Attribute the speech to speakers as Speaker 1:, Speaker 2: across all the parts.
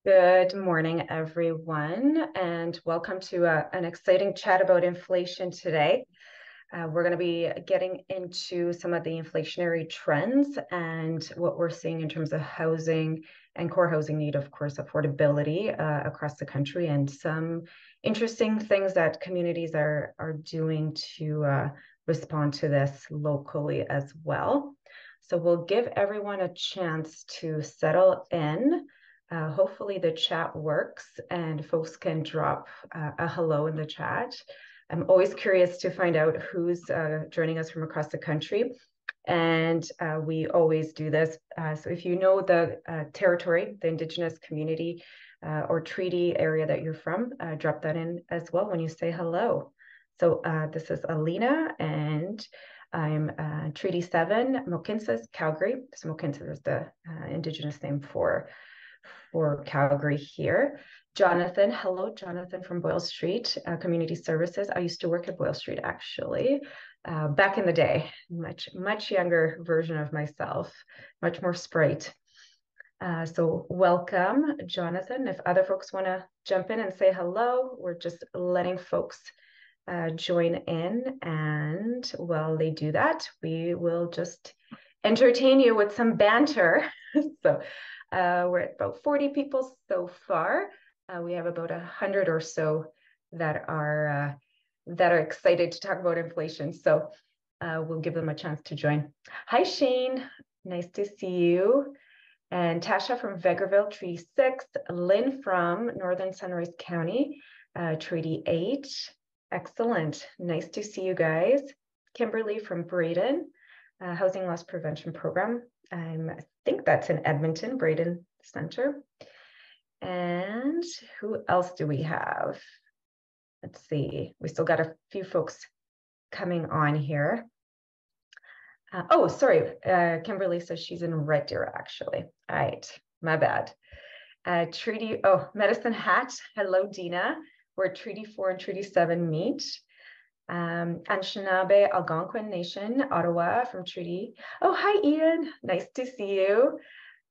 Speaker 1: Good morning, everyone, and welcome to an exciting chat about inflation today. We're going to be getting into some of the inflationary trends and what we're seeing in terms of housing and core housing need, of course, affordability across the country, and some interesting things that communities are doing to respond to this locally as well. So we'll give everyone a chance to settle in. Hopefully the chat works and folks can drop a hello in the chat. I'm always curious to find out who's joining us from across the country. And we always do this. So if you know the territory, the Indigenous community or treaty area that you're from, drop that in as well when you say hello. So this is Alina, and I'm Treaty 7, Mohkinstsis, Calgary. So Mohkinstsis is the Indigenous name for Calgary here. Jonathan, hello, Jonathan from Boyle Street Community Services. I used to work at Boyle Street actually, back in the day, much younger version of myself, much more sprite. So welcome, Jonathan. If other folks want to jump in and say hello, we're just letting folks join in. And while they do that, we will just entertain you with some banter. So we're at about 40 people so far. We have about 100 or so that are excited to talk about inflation. So we'll give them a chance to join. Hi, Shane. Nice to see you. And Tasha from Vegreville, Treaty 6. Lynn from Northern Sunrise County, Treaty 8. Excellent. Nice to see you guys. Kimberly from Braden, Housing Loss Prevention Program. I think that's in Edmonton, Braden Center. And who else do we have? Let's see. We still got a few folks coming on here. Oh, sorry. Kimberly says she's in Red Deer, actually. All right. My bad. Medicine Hat. Hello, Dina. Where Treaty 4 and Treaty 7 meet. Anishinaabe Algonquin Nation, Ottawa from Treaty. Oh, hi, Ian. Nice to see you.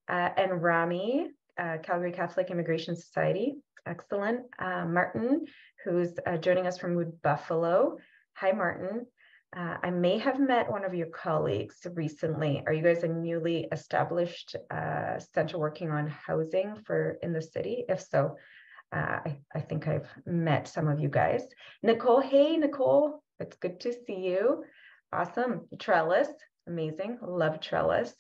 Speaker 1: And Rami, Calgary Catholic Immigration Society. Excellent. Martin, who's joining us from Wood Buffalo. Hi, Martin. I may have met one of your colleagues recently. Are you guys a newly established center working on housing in the city? If so, I think I've met some of you guys. Nicole, hey, Nicole, it's good to see you. Awesome. Trellis, amazing. Love Trellis.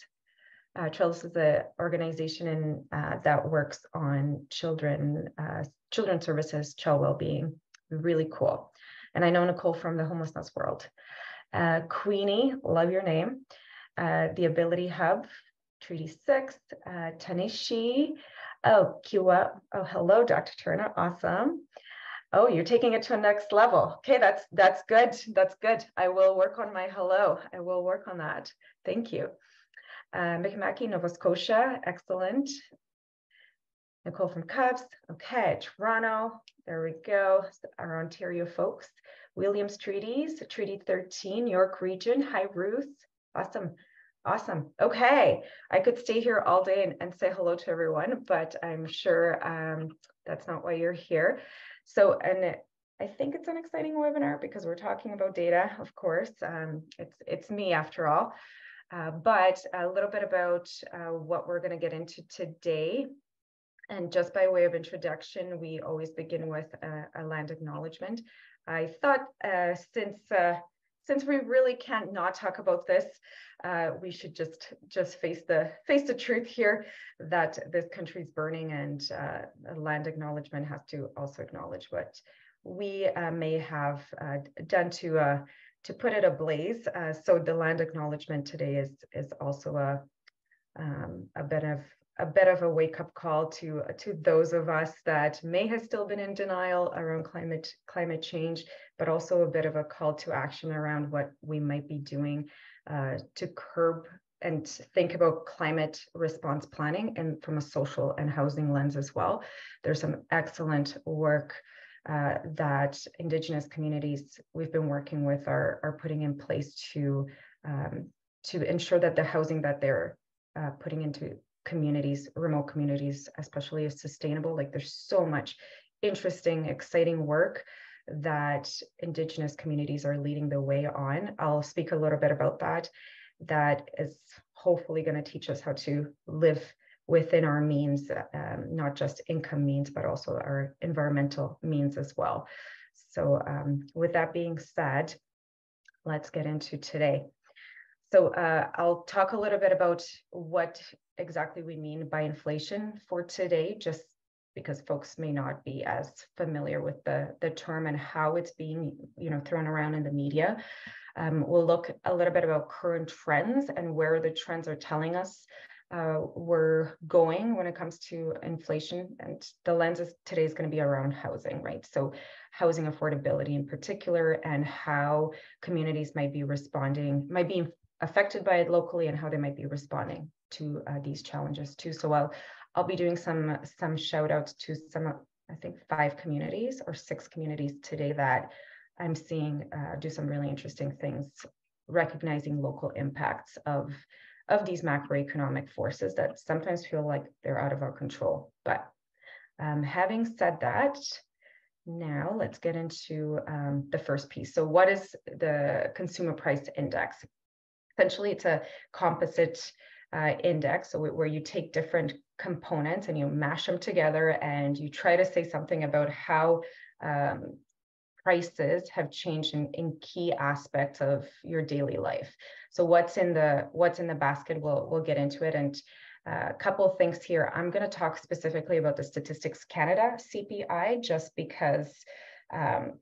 Speaker 1: Trellis is an organization that works on children's services, child well-being. Really cool. And I know Nicole from the homelessness world. Queenie, love your name. The Ability Hub, Treaty 6, Tanishi. Oh, Kiwa. Oh, hello, Dr. Turner. Awesome. Oh, you're taking it to a next level. Okay, that's good. That's good. I will work on my hello. I will work on that. Thank you. Mi'kmaq, Nova Scotia. Excellent. Nicole from Cubs. Okay, Toronto. There we go. Our Ontario folks. Williams Treaties, Treaty 13, York Region. Hi, Ruth. Awesome. Awesome. Okay. I could stay here all day and say hello to everyone, but I'm sure that's not why you're here. So, and I think it's an exciting webinar because we're talking about data, of course. It's me after all, but a little bit about what we're going to get into today. And just by way of introduction, we always begin with a land acknowledgement. I thought since we really can't not talk about this, we should just face the truth here that this country's burning, and a land acknowledgement has to also acknowledge what we may have done to put it ablaze. So the land acknowledgement today is also a bit of a wake-up call to those of us that may have still been in denial around climate change, but also a bit of a call to action around what we might be doing to curb and think about climate response planning, and from a social and housing lens as well. There's some excellent work that Indigenous communities we've been working with are putting in place to ensure that the housing that they're putting into communities, remote communities, especially as sustainable. Like there's so much interesting, exciting work that Indigenous communities are leading the way on. I'll speak a little bit about that. That is hopefully going to teach us how to live within our means, not just income means, but also our environmental means as well. So with that being said, let's get into today. So I'll talk a little bit about what exactly we mean by inflation for today, just because folks may not be as familiar with the term and how it's being, thrown around in the media. We'll look a little bit about current trends and where the trends are telling us we're going when it comes to inflation. And the lens today is going to be around housing, right? So housing affordability in particular, and how communities might be affected by it locally, and how they might be responding to these challenges too. So I'll be doing some shout outs to some, I think 5 communities or 6 communities today that I'm seeing do some really interesting things, recognizing local impacts of these macroeconomic forces that sometimes feel like they're out of our control. But having said that, now let's get into the first piece. So what is the Consumer Price Index? Essentially, it's a composite index, so where you take different components and you mash them together and you try to say something about how prices have changed in key aspects of your daily life. So what's in the basket, we'll get into it. And a couple of things here. I'm going to talk specifically about the Statistics Canada CPI, just because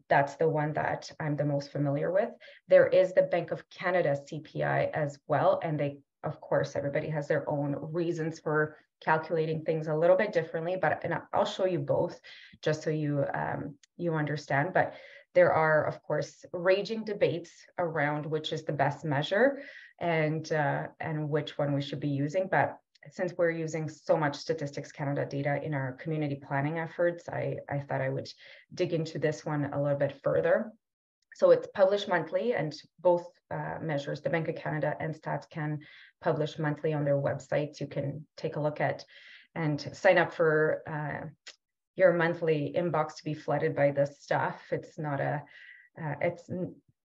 Speaker 1: that's the one that I'm the most familiar with. There is the Bank of Canada CPI as well, and they, of course, everybody has their own reasons for calculating things a little bit differently, and I'll show you both just so you understand. But there are, of course, raging debates around which is the best measure and which one we should be using. But since we're using so much Statistics Canada data in our community planning efforts, I thought I would dig into this one a little bit further. So it's published monthly, and both measures, the Bank of Canada and StatsCan, publish monthly on their websites. You can take a look at and sign up for your monthly inbox to be flooded by this stuff. It's not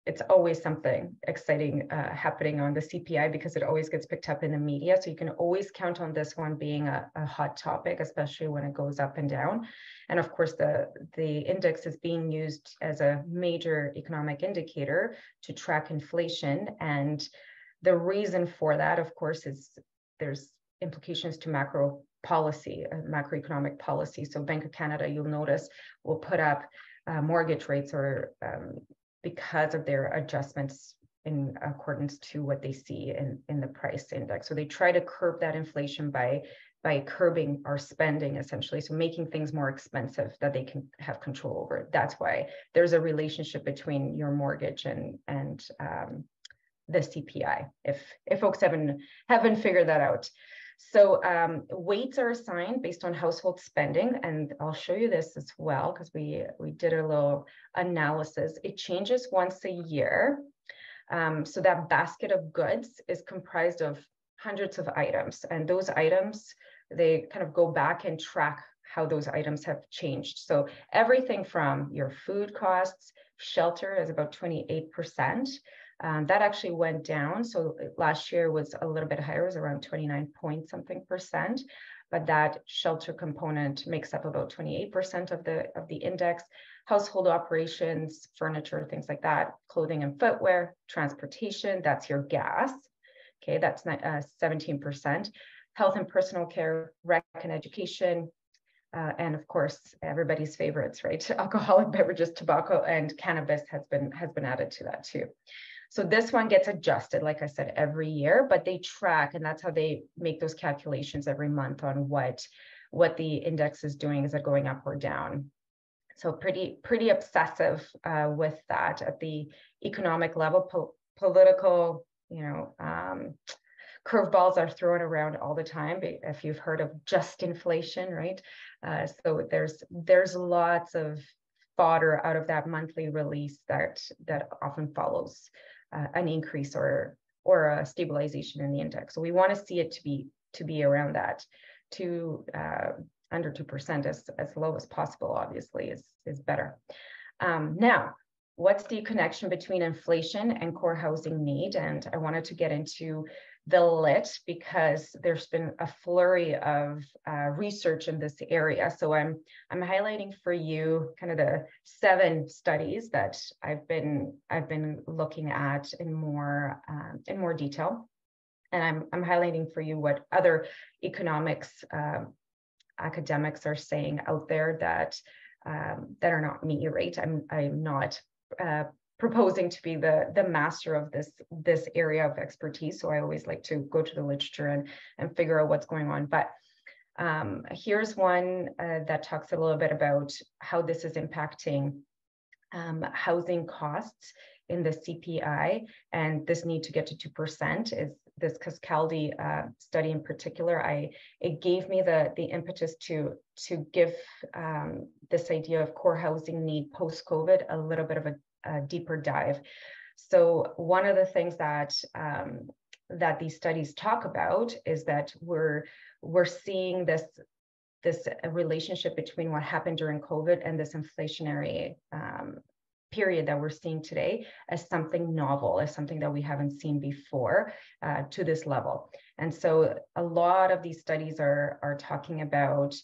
Speaker 1: it's always something exciting happening on the CPI, because it always gets picked up in the media. So you can always count on this one being a hot topic, especially when it goes up and down. And of course, the index is being used as a major economic indicator to track inflation. And the reason for that, of course, is there's implications to macroeconomic policy. So Bank of Canada, you'll notice, will put up mortgage rates or because of their adjustments in accordance to what they see in the price index. So they try to curb that inflation by curbing our spending, essentially. So making things more expensive that they can have control over. That's why there's a relationship between your mortgage and the CPI, if folks haven't figured that out. So weights are assigned based on household spending, and I'll show you this as well, because we did a little analysis. It changes once a year. So that basket of goods is comprised of hundreds of items, and those items, they kind of go back and track how those items have changed. So everything from your food costs, shelter is about 28%. That actually went down. So last year was a little bit higher, it was around 29% but that shelter component makes up about 28% of the index. Household operations, furniture, things like that, clothing and footwear, transportation, that's your gas. Okay, that's 17%. Health and personal care, rec and education, and of course, everybody's favorites, right? Alcoholic beverages, tobacco, and cannabis has been added to that too. So this one gets adjusted, like I said, every year, but they track, and that's how they make those calculations every month on what the index is doing. Is it going up or down? So pretty obsessive with that at the economic level. Political, curveballs are thrown around all the time. If you've heard of just inflation, right? So there's lots of fodder out of that monthly release that often follows an increase or a stabilization in the index. So we want to see it to be to be around that, under 2%, as low as possible, obviously, is better. Now, what's the connection between inflation and core housing need? And I wanted to get into the lit because there's been a flurry of research in this area. So I'm highlighting for you kind of the 7 studies that I've been looking at in more detail, and I'm highlighting for you what other economics academics are saying out there that are not me, right? I'm not proposing to be the master of this area of expertise. So I always like to go to the literature and figure out what's going on. But here's one that talks a little bit about how this is impacting housing costs in the CPI, and this need to get to 2% is this Cascaldi study in particular. It gave me the impetus to give this idea of core housing need post-COVID a little bit of a deeper dive. So one of the things that these studies talk about is that we're seeing this relationship between what happened during COVID and this inflationary period that we're seeing today as something novel, as something that we haven't seen before to this level. And so a lot of these studies are talking about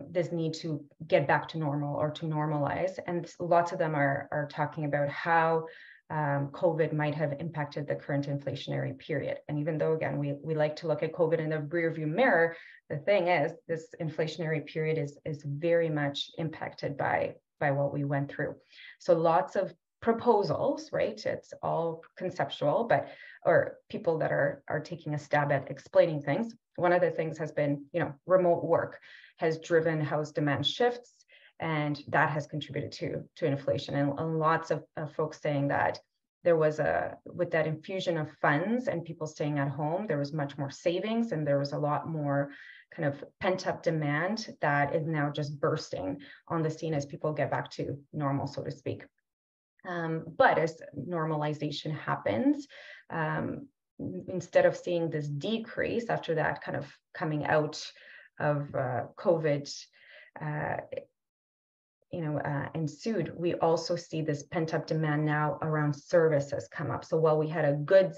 Speaker 1: this need to get back to normal or to normalize. And lots of them are talking about how COVID might have impacted the current inflationary period. And even though, again, we like to look at COVID in the rearview mirror, the thing is, this inflationary period is very much impacted by what we went through. So lots of proposals, right? It's all conceptual, or people that are taking a stab at explaining things. One of the things has been, remote work has driven house demand shifts, and that has contributed to inflation. And lots of folks saying that there was with that infusion of funds and people staying at home, there was much more savings, and there was a lot more kind of pent-up demand that is now just bursting on the scene as people get back to normal, so to speak. But as normalization happens, instead of seeing this decrease after that kind of coming out of COVID, ensued, we also see this pent-up demand now around services come up. So while we had a goods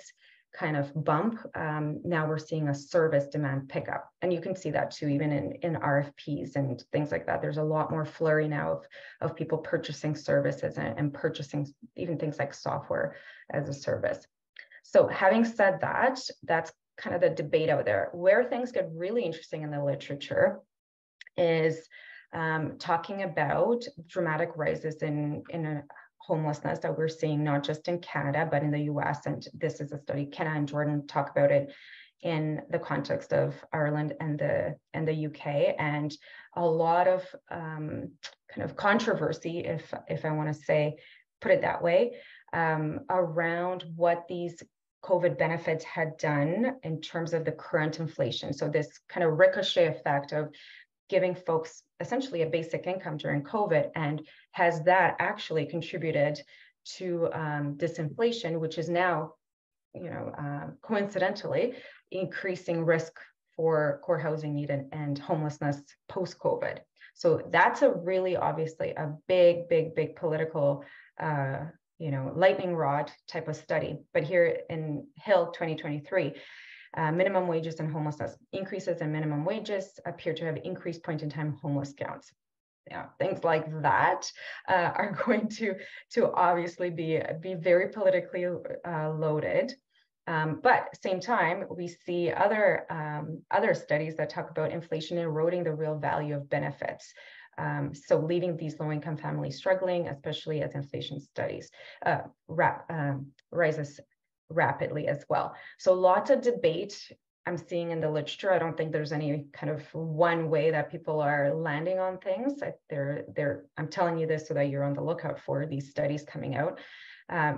Speaker 1: kind of bump, now we're seeing a service demand pickup. And you can see that too, even in RFPs and things like that. There's a lot more flurry now of people purchasing services and purchasing even things like software as a service. So having said that, that's kind of the debate out there. Where things get really interesting in the literature is talking about dramatic rises in homelessness that we're seeing, not just in Canada, but in the US. And this is a study, Kenna and Jordan talk about it in the context of Ireland and the UK, and a lot of kind of controversy, if I want to say, put it that way, around what these COVID benefits had done in terms of the current inflation. So this kind of ricochet effect of giving folks essentially a basic income during COVID, and has that actually contributed to disinflation, which is now, coincidentally, increasing risk for core housing need and homelessness post-COVID. So that's a really obviously a big political, lightning rod type of study. But here in Hill 2023, minimum wages and homelessness. Increases in minimum wages appear to have increased point-in-time homeless counts. Things like that are going to obviously be very politically loaded. But at the same time, we see other studies that talk about inflation eroding the real value of benefits. So leaving these low-income families struggling, especially as inflation rises rapidly as well. So lots of debate I'm seeing in the literature. I don't think there's any kind of one way that people are landing on things. I'm telling you this so that you're on the lookout for these studies coming out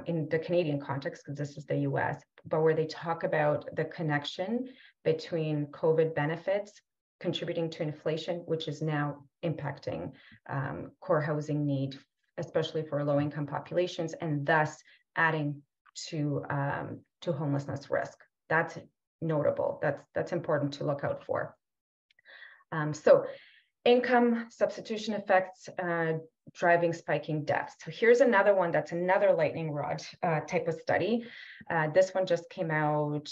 Speaker 1: in the Canadian context, because this is the US, but where they talk about the connection between COVID benefits contributing to inflation, which is now impacting core housing need, especially for low-income populations, and thus adding to homelessness risk. That's notable. That's important to look out for. So income substitution effects driving spiking deaths. So here's another one that's another lightning rod type of study. This one just came out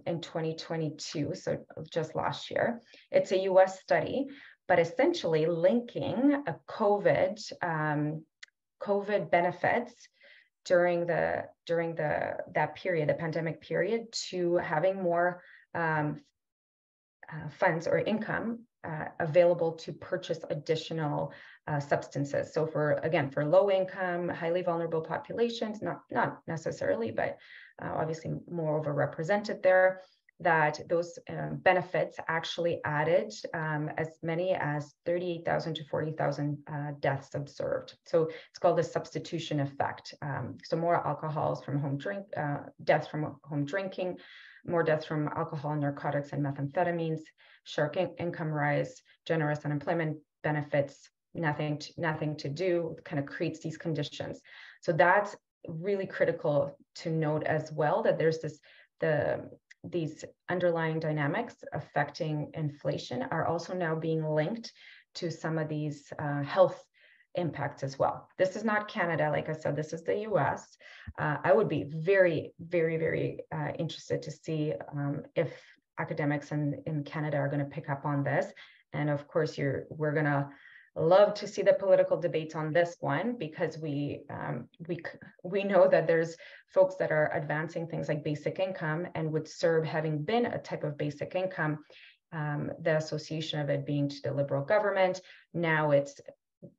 Speaker 1: in 2022, so just last year. It's a US study, but essentially linking a COVID benefits during that period, the pandemic period, to having more funds or income available to purchase additional substances. So for low income, highly vulnerable populations, not necessarily, but obviously more overrepresented there, that those benefits actually added as many as 38,000 to 40,000 deaths observed. So it's called the substitution effect. So more alcohols from deaths from home drinking, more deaths from alcohol, narcotics, and methamphetamines, sharp income rise, generous unemployment benefits, nothing to do, kind of creates these conditions. So that's really critical to note as well, that there's these underlying dynamics affecting inflation are also now being linked to some of these health impacts as well. This is not Canada, like I said, this is the US. I would be very, very, very interested to see if academics in Canada are going to pick up on this. And of course, we're going to love to see the political debates on this one, because we know that there's folks that are advancing things like basic income and would serve, having been a type of basic income, the association of it being to the Liberal government. Now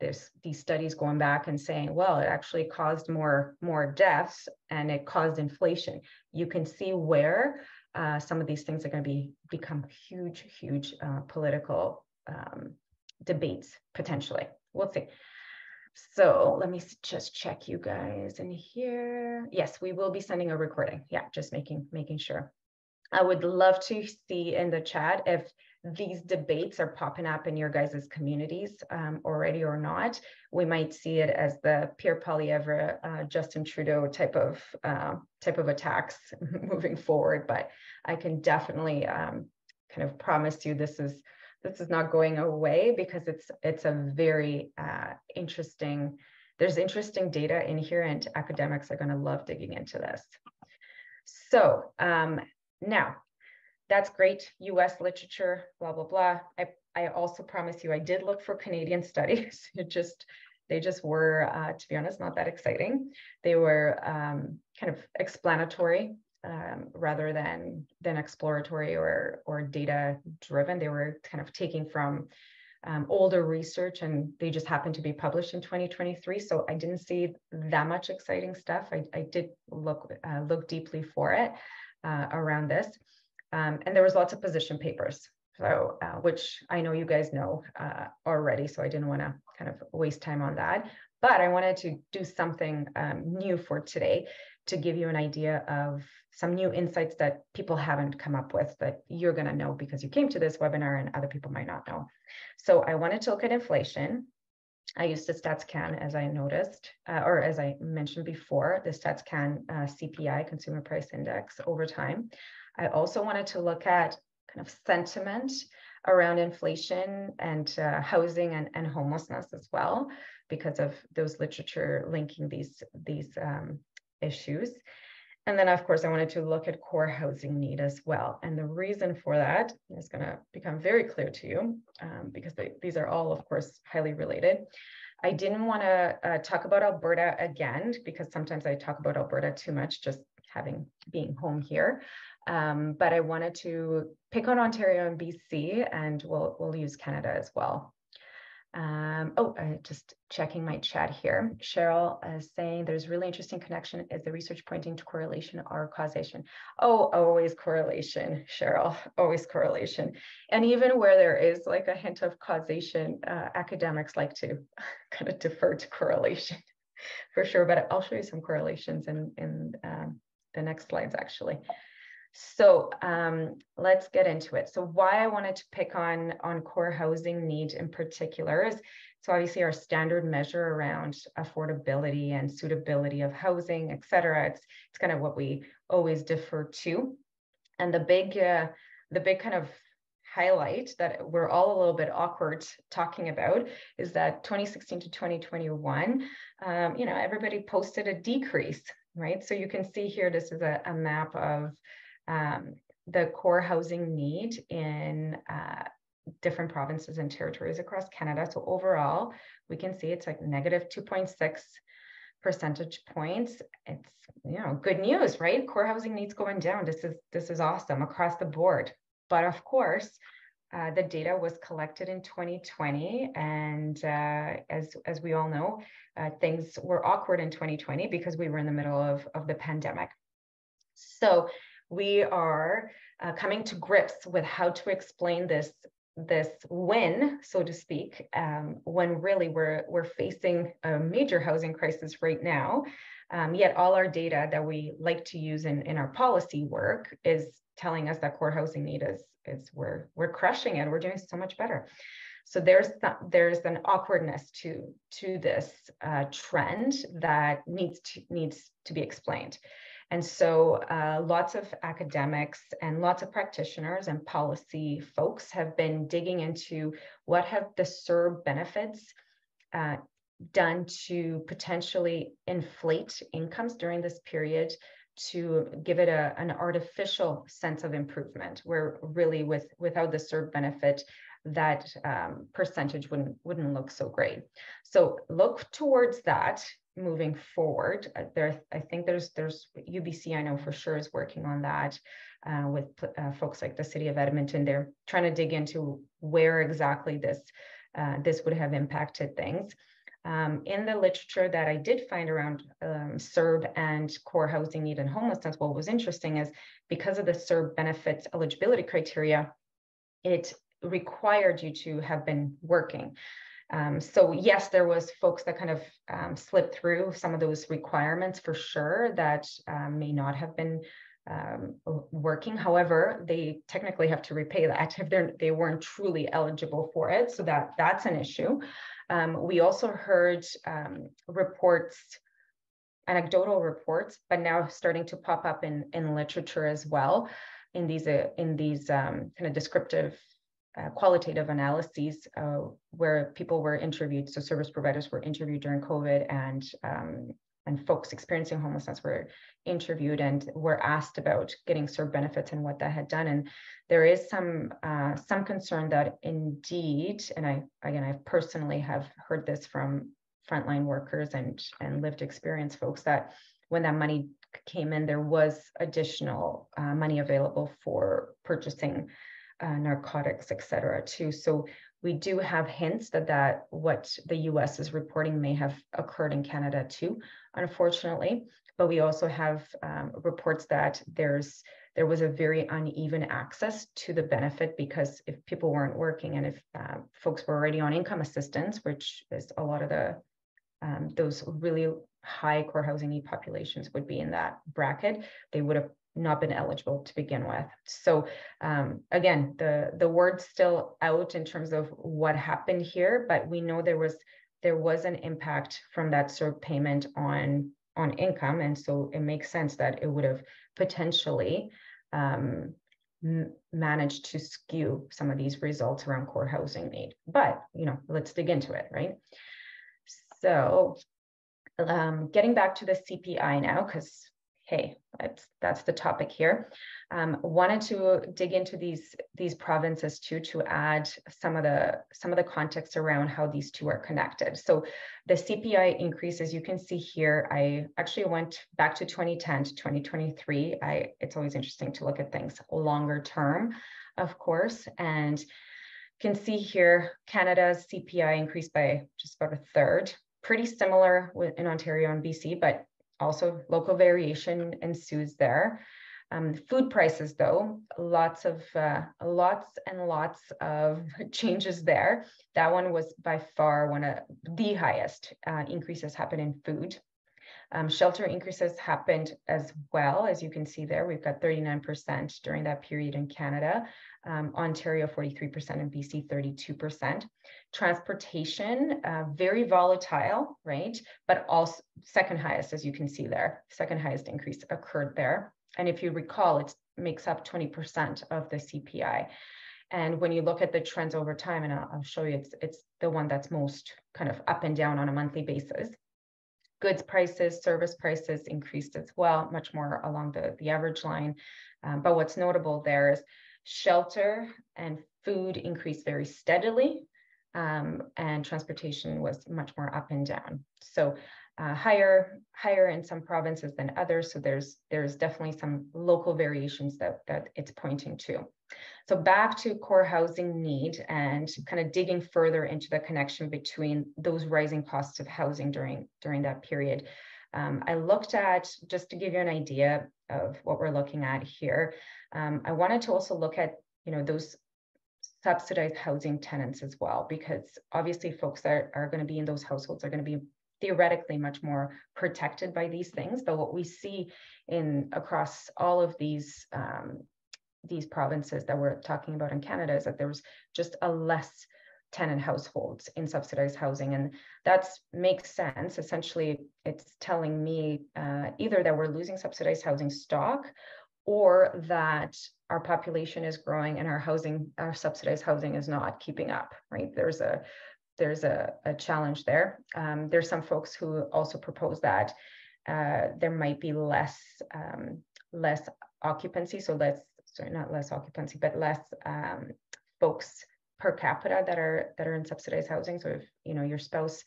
Speaker 1: there's these studies going back and saying, well, it actually caused more deaths and it caused inflation. You can see where some of these things are going to become huge political debates potentially. We'll see. So let me just check you guys in here. Yes, we will be sending a recording. Yeah, just making sure. I would love to see in the chat if these debates are popping up in your guys' communities already or not. We might see it as the Pierre Poilievre, Justin Trudeau type of attacks moving forward. But I can definitely kind of promise you this is not going away, because it's a very interesting. There's interesting data in here, and academics are going to love digging into this. So now, that's great. US literature, blah, blah, blah. I also promise you, I did look for Canadian studies. They just were, to be honest, not that exciting. They were kind of explanatory rather than exploratory or data driven. They were kind of taking from older research, and they just happened to be published in 2023. So I didn't see that much exciting stuff. I did look deeply for it around this. And there was lots of position papers, so which I know you guys know already, so I didn't want to kind of waste time on that. But I wanted to do something new for today to give you an idea of some new insights that people haven't come up with, that you're going to know because you came to this webinar and other people might not know. So I wanted to look at inflation. I used the StatsCan, as I noticed, or as I mentioned before, the StatsCan CPI, Consumer Price Index, over time. I also wanted to look at kind of sentiment around inflation and housing and homelessness as well, because of those literature linking these issues. And then, of course, I wanted to look at core housing need as well. And the reason for that is going to become very clear to you, because these are all, of course, highly related. I didn't want to talk about Alberta again, because sometimes I talk about Alberta too much, just being home here. But I wanted to pick on Ontario and BC, and we'll use Canada as well. Just checking my chat here. Cheryl is saying there's really interesting connection. Is the research pointing to correlation or causation? Oh, always correlation, Cheryl, always correlation. And even where there is like a hint of causation, academics like to kind of defer to correlation for sure. But I'll show you some correlations in the next slides, actually. So let's get into it. So why I wanted to pick on core housing need in particular is, so obviously our standard measure around affordability and suitability of housing, et cetera. It's kind of what we always defer to. And the big kind of highlight that we're all a little bit awkward talking about is that 2016 to 2021, everybody posted a decrease, right? So you can see here, this is a map of the core housing need in different provinces and territories across Canada. So overall, we can see it's like negative 2.6 percentage points. It's, good news, right? Core housing needs going down. This is awesome across the board. But of course, the data was collected in 2020, and as we all know, things were awkward in 2020 because we were in the middle of the pandemic. So we are coming to grips with how to explain this win, so to speak, when really we're facing a major housing crisis right now. Yet all our data that we like to use in our policy work is telling us that core housing need is we're crushing it. We're doing so much better. So there's an awkwardness to this trend that needs to be explained. And so lots of academics and lots of practitioners and policy folks have been digging into what have the CERB benefits done to potentially inflate incomes during this period, to give it an artificial sense of improvement, where really without the CERB benefit, that percentage wouldn't look so great. So look towards that moving forward. I think there's UBC, I know for sure, is working on that with folks like the city of Edmonton. They're trying to dig into where exactly this would have impacted things. In the literature that I did find around CERB and core housing need and homelessness, what was interesting is because of the CERB benefits eligibility criteria, it required you to have been working. So yes, there was folks that kind of slipped through some of those requirements for sure that may not have been working. However, they technically have to repay that if they weren't truly eligible for it. So that's an issue. We also heard reports, anecdotal reports, but now starting to pop up in literature as well, in these kind of descriptive qualitative analyses where people were interviewed. So service providers were interviewed during COVID, and folks experiencing homelessness were interviewed and were asked about getting CERB benefits and what that had done. And there is some concern that indeed, and I personally have heard this from frontline workers and lived experience folks, that when that money came in, there was additional money available for purchasing narcotics, et cetera, too. So we do have hints that what the US is reporting may have occurred in Canada too, unfortunately. But we also have reports that there was a very uneven access to the benefit, because if people weren't working and if folks were already on income assistance, which is a lot of those really high core housing need populations would be in that bracket, they would have not been eligible to begin with. So again, the word's still out in terms of what happened here, but we know there was an impact from that CERB payment on income, and so it makes sense that it would have potentially managed to skew some of these results around core housing need. But let's dig into it, right? So getting back to the CPI now, because hey, that's the topic here. Wanted to dig into these provinces too, to add some of the context around how these two are connected. So the CPI increase, as you can see here, I actually went back to 2010 to 2023. It's always interesting to look at things longer term, of course, and can see here Canada's CPI increased by just about a third, pretty similar in Ontario and BC, but also local variation ensues there. Food prices, though, lots and lots of changes there. That one was by far one of the highest increases happened in food. Shelter increases happened as well. As you can see there, we've got 39% during that period in Canada, Ontario 43%, and BC 32%. Transportation, very volatile, right? But also second highest, as you can see there, second highest increase occurred there. And if you recall, it's makes up 20% of the CPI. And when you look at the trends over time, and I'll show you, it's the one that's most kind of up and down on a monthly basis. Goods prices, service prices increased as well, much more along the average line. But what's notable there is shelter and food increased very steadily, and transportation was much more up and down. So higher in some provinces than others. So there's definitely some local variations that it's pointing to. So back to core housing need and kind of digging further into the connection between those rising costs of housing during that period. I looked at, just to give you an idea of what we're looking at here, I wanted to also look at, those subsidized housing tenants as well, because obviously folks that are going to be in those households are going to be theoretically much more protected by these things. But what we see across all of these provinces that we're talking about in Canada is that there's just a less tenant households in subsidized housing. And that makes sense. Essentially, it's telling me either that we're losing subsidized housing stock, or that our population is growing and our subsidized housing is not keeping up, right? There's a challenge there. There's some folks who also propose that there might be less occupancy, not less occupancy, but less folks per capita that are in subsidized housing. So if your spouse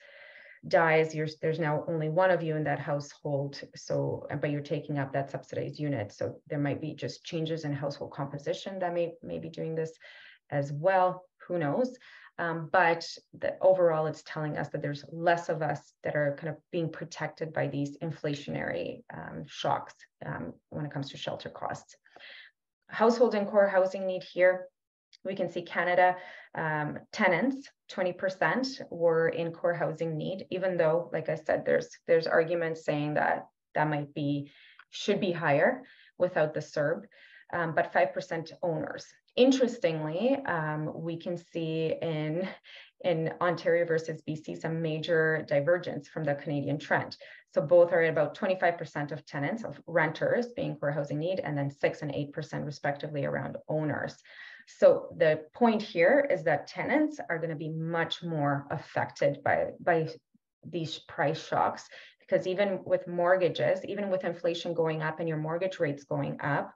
Speaker 1: dies, there's now only one of you in that household, but you're taking up that subsidized unit. So there might be just changes in household composition that may be doing this as well. Who knows? But overall, it's telling us that there's less of us that are kind of being protected by these inflationary shocks when it comes to shelter costs. Household and core housing need here. We can see Canada tenants, 20% were in core housing need, even though, like I said, there's arguments saying that should be higher without the CERB, but 5% owners. Interestingly, we can see in Ontario versus BC some major divergence from the Canadian trend. So both are at about 25% of tenants, of renters being core housing need, and then 6% and 8% respectively around owners. So the point here is that tenants are going to be much more affected by these price shocks, because even with mortgages, even with inflation going up and your mortgage rates going up,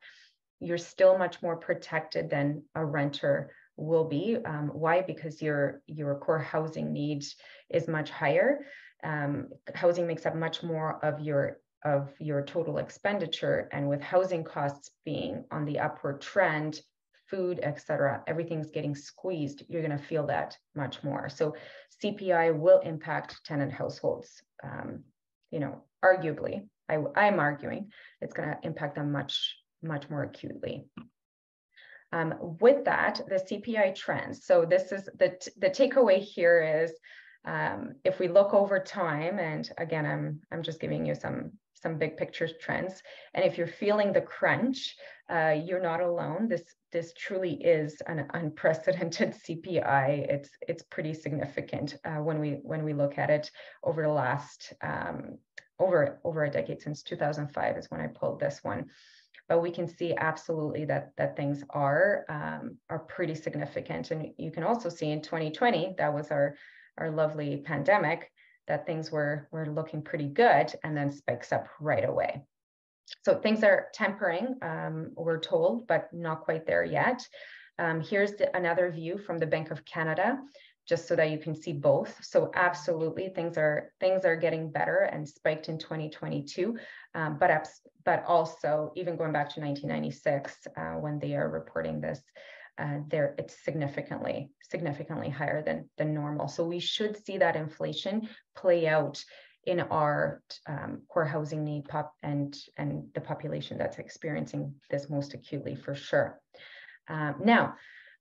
Speaker 1: you're still much more protected than a renter will be. Why? Because your core housing need is much higher. Housing makes up much more of your total expenditure, and with housing costs being on the upward trend, food, etc., everything's getting squeezed, you're going to feel that much more. So CPI will impact tenant households. Arguably, I'm arguing it's going to impact them much more acutely. With that, the CPI trends. So this is the takeaway here is, if we look over time, and again, I'm just giving you some big picture trends. And if you're feeling the crunch, you're not alone. This truly is an unprecedented CPI. It's pretty significant when we look at it over the last over a decade. Since 2005 is when I pulled this one. But we can see absolutely that things are pretty significant. And you can also see in 2020, that was our lovely pandemic, that things were looking pretty good and then spikes up right away. So things are tempering, we're told, but not quite there yet. Here's another view from the Bank of Canada, just so that you can see both. So absolutely, things are getting better and spiked in 2022, but also even going back to 1996 when they are reporting this, it's significantly higher than normal. So we should see that inflation play out in our core housing need and the population that's experiencing this most acutely, for sure. Now,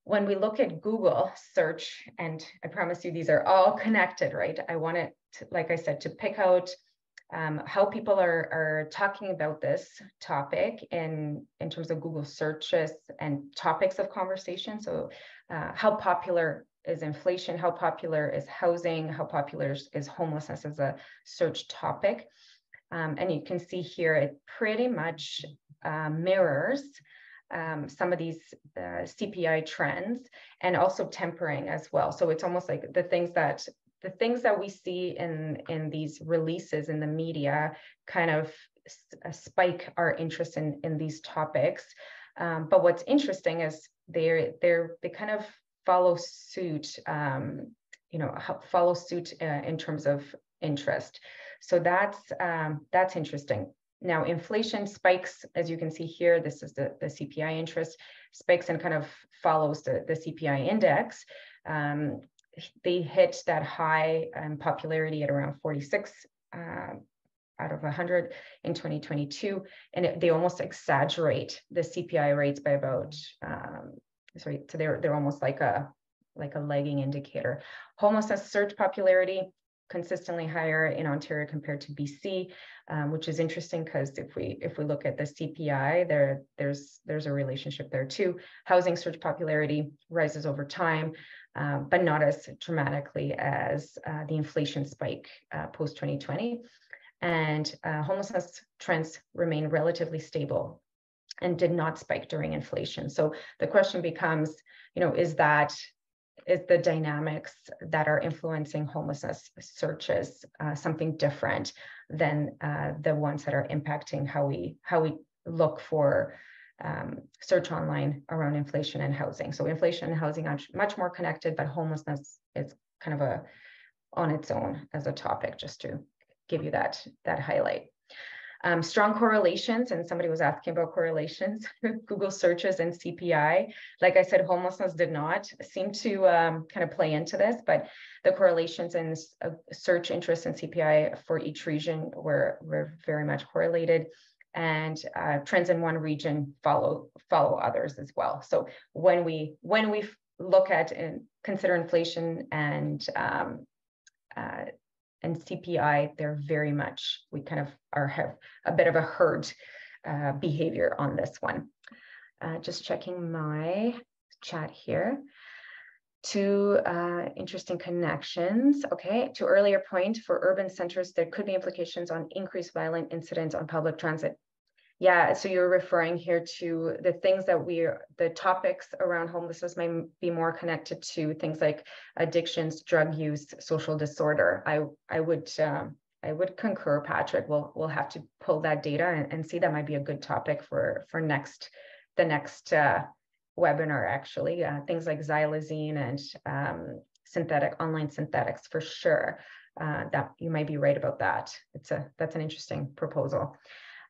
Speaker 1: when we look at Google search, and I promise you these are all connected, right? I wanted to, like I said, to pick out how people are talking about this topic in terms of Google searches and topics of conversation. So how popular is inflation? How popular is housing? How popular is homelessness as a search topic? And you can see here, it pretty much mirrors some of these CPI trends, and also tempering as well. So it's almost like the things that we see in these releases in the media kind of spike our interest in these topics. But what's interesting is they kind of follow suit, follow suit in terms of interest. So that's interesting. Now, inflation spikes, as you can see here. This is the CPI interest spikes and kind of follows the CPI index. They hit that high popularity at around 46 out of 100 in 2022, and they almost exaggerate the CPI rates by about so they're almost like a lagging indicator. Homelessness surge popularity consistently higher in Ontario compared to BC, which is interesting because if we look at the CPI, there's a relationship there too. Housing surge popularity rises over time, but not as dramatically as the inflation spike post 2020. And homelessness trends remain relatively stable and did not spike during inflation. So the question becomes, is the dynamics that are influencing homelessness searches something different than the ones that are impacting how we look for search online around inflation and housing. So inflation and housing are much more connected, but homelessness is kind of on its own as a topic, just to give you that highlight. Strong correlations, and somebody was asking about correlations, Google searches and CPI. Like I said, homelessness did not seem to kind of play into this, but the correlations in search interest and CPI for each region were very much correlated, and trends in one region follow others as well. So when we look at and consider inflation and CPI, they're very much, we kind of have a bit of a herd behavior on this one. Just checking my chat here. Two interesting connections. Okay, to earlier point, for urban centers, there could be implications on increased violent incidents on public transit. Yeah, so you're referring here to the things that the topics around homelessness may be more connected to things like addictions, drug use, social disorder. I would concur, Patrick. We'll have to pull that data and see. That might be a good topic for the next webinar, actually. Things like xylazine and online synthetics for sure. That you might be right about that. That's an interesting proposal.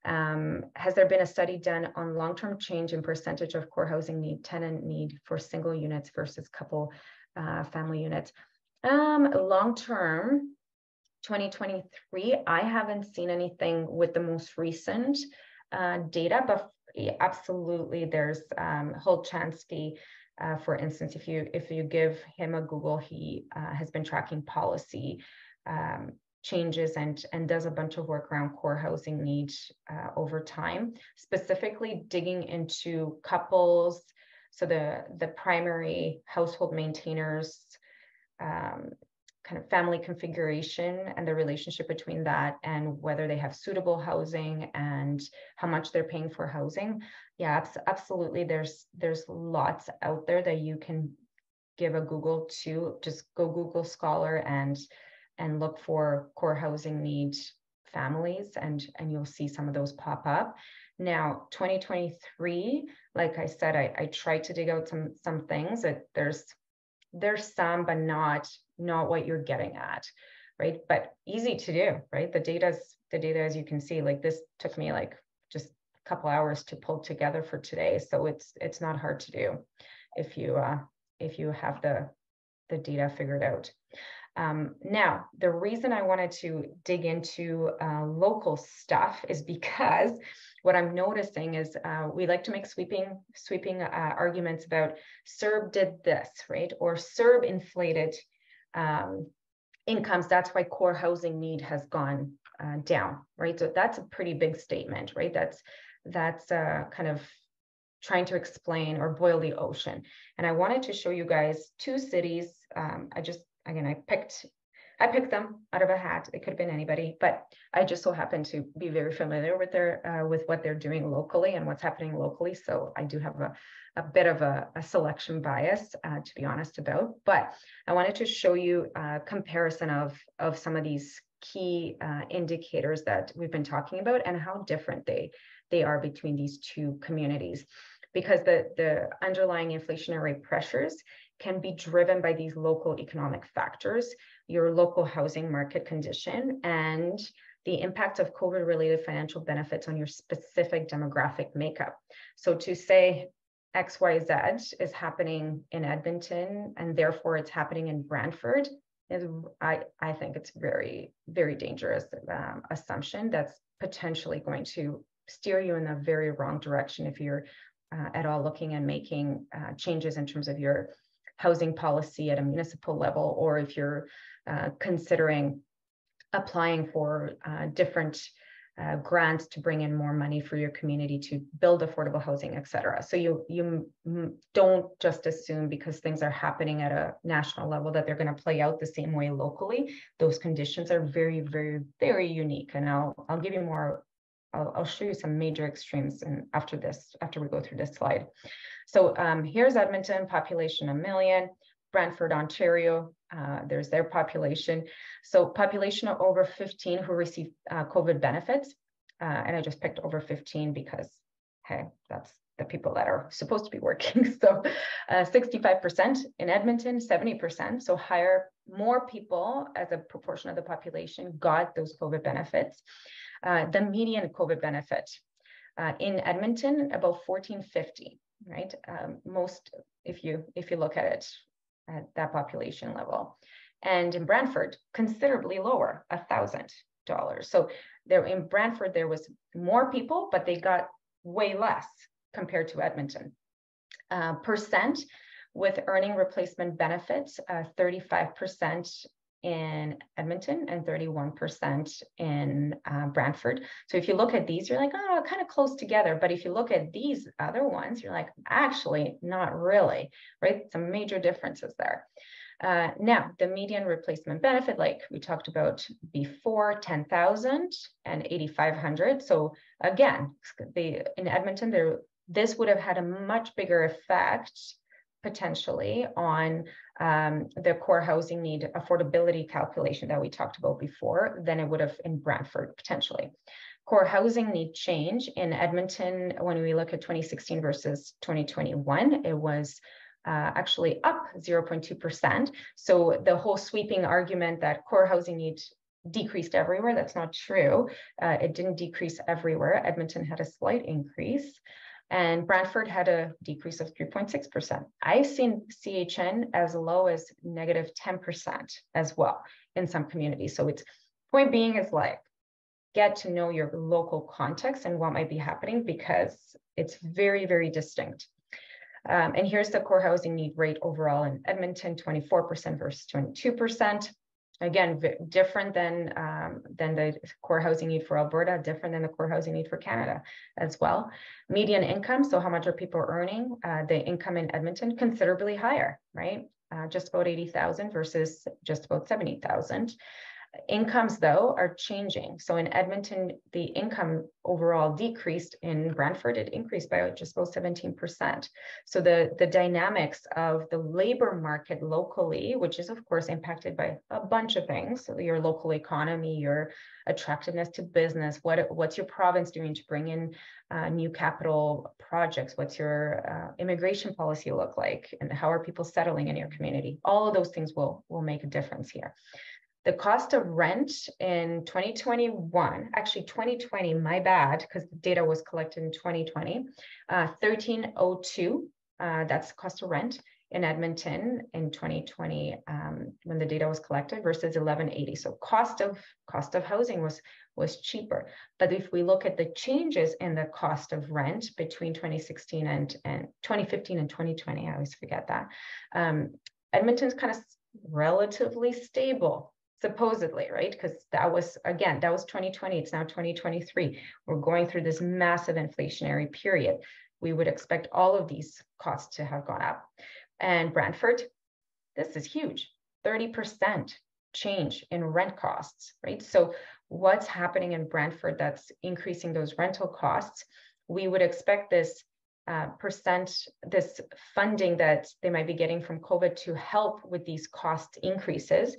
Speaker 1: Has there been a study done on long-term change in percentage of core housing tenant need for single units versus couple family units? Long-term, 2023, I haven't seen anything with the most recent data, but absolutely there's Holt Chansky, for instance, if you give him a Google, he has been tracking policy changes and does a bunch of work around core housing needs over time, specifically digging into couples, so the primary household maintainers, kind of family configuration and the relationship between that and whether they have suitable housing and how much they're paying for housing. Yeah, absolutely. There's lots out there that you can give a Google to. Just go Google Scholar and look for core housing need families, and you'll see some of those pop up. Now, 2023, like I said, I tried to dig out some things that there's some, but not what you're getting at, right? But easy to do, right? The data, as you can see, like this took me like just a couple hours to pull together for today. So it's not hard to do if you have the data figured out. Now, the reason I wanted to dig into local stuff is because what I'm noticing is we like to make sweeping arguments about CERB did this, right? Or CERB inflated incomes. That's why core housing need has gone down, right? So that's a pretty big statement, right? That's kind of trying to explain or boil the ocean. And I wanted to show you guys two cities. I picked I picked them out of a hat. It could have been anybody, but I just so happen to be very familiar with with what they're doing locally and what's happening locally. So I do have a bit of a selection bias, to be honest about. But I wanted to show you a comparison of some of these key indicators that we've been talking about and how different they are between these two communities, because the underlying inflationary pressures can be driven by these local economic factors, your local housing market condition, and the impact of COVID-related financial benefits on your specific demographic makeup. So to say XYZ is happening in Edmonton and therefore it's happening in Brantford, I think it's very, very dangerous assumption that's potentially going to steer you in the very wrong direction if you're at all looking and making changes in terms of your housing policy at a municipal level, or if you're considering applying for different grants to bring in more money for your community to build affordable housing, et cetera. So you don't just assume because things are happening at a national level that they're going to play out the same way locally. Those conditions are very, very, very unique. And I'll give you more. I'll show you some major extremes after we go through this slide. So here's Edmonton, population 1 million. Brantford, Ontario, there's their population. So population of over 15 who receive COVID benefits. And I just picked over 15 because, hey, that's the people that are supposed to be working. So 65% in Edmonton, 70%. So more people as a proportion of the population got those COVID benefits. The median COVID benefit in Edmonton, about $1,450, right? Most, if you look at it at that population level, and in Brantford, considerably lower, $1,000. So there in Brantford there was more people, but they got way less compared to Edmonton. Percent with earning replacement benefits, 35%. In Edmonton and 31% in Brantford. So if you look at these, you're like, oh, kind of close together. But if you look at these other ones, you're like, actually, not really, right? Some major differences there. Now, the median replacement benefit, like we talked about before, 10,000 and 8,500. So again, in Edmonton, this would have had a much bigger effect potentially on the core housing need affordability calculation that we talked about before than it would have in Brantford potentially. Core housing need change in Edmonton, when we look at 2016 versus 2021, it was actually up 0.2%. So the whole sweeping argument that core housing need decreased everywhere, that's not true. It didn't decrease everywhere. Edmonton had a slight increase. And Brantford had a decrease of 3.6%. I've seen CHN as low as negative 10% as well in some communities. So point being is like, get to know your local context and what might be happening because it's very, very distinct. And here's the core housing need rate overall in Edmonton, 24% versus 22%. Again, different than the core housing need for Alberta, different than the core housing need for Canada as well. Median income, so how much are people earning? The income in Edmonton, considerably higher, right? Just about 80,000 versus just about 70,000. Incomes, though, are changing. So in Edmonton, the income overall decreased. In Brantford, it increased by just about 17%. So the dynamics of the labor market locally, which is, of course, impacted by a bunch of things, so your local economy, your attractiveness to business, what's your province doing to bring in new capital projects, what's your immigration policy look like, and how are people settling in your community? All of those things will make a difference here. The cost of rent in 2021, actually 2020, my bad, because the data was collected in 2020, 1302, that's the cost of rent in Edmonton in 2020 when the data was collected versus 1180. So cost of housing was cheaper. But if we look at the changes in the cost of rent between 2016 and 2015 and 2020, I always forget that, Edmonton's kind of relatively stable. Supposedly, right? Because that was 2020. It's now 2023. We're going through this massive inflationary period. We would expect all of these costs to have gone up. And Brantford, this is huge, 30%, change in rent costs, right? So what's happening in Brantford that's increasing those rental costs? We would expect this this funding that they might be getting from COVID to help with these cost increases.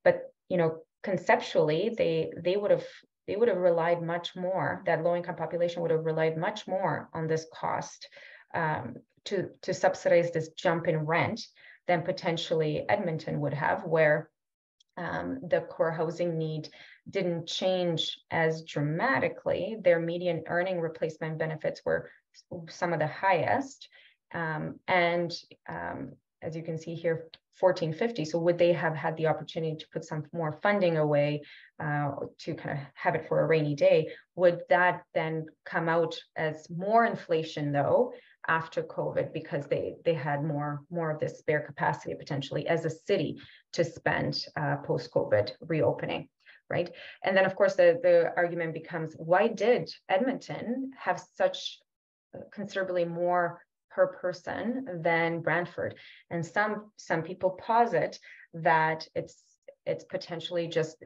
Speaker 1: But, you know, conceptually, they would have relied much more, that low-income population would have relied much more on this cost to subsidize this jump in rent than potentially Edmonton would have, where the core housing need didn't change as dramatically. Their median earning replacement benefits were some of the highest. As you can see here, $1,450. So would they have had the opportunity to put some more funding away to kind of have it for a rainy day? Would that then come out as more inflation though after COVID, because they had more of this spare capacity potentially as a city to spend post-COVID reopening, right? And then of course the argument becomes, why did Edmonton have such considerably more per person than Brantford? And some people posit that it's potentially just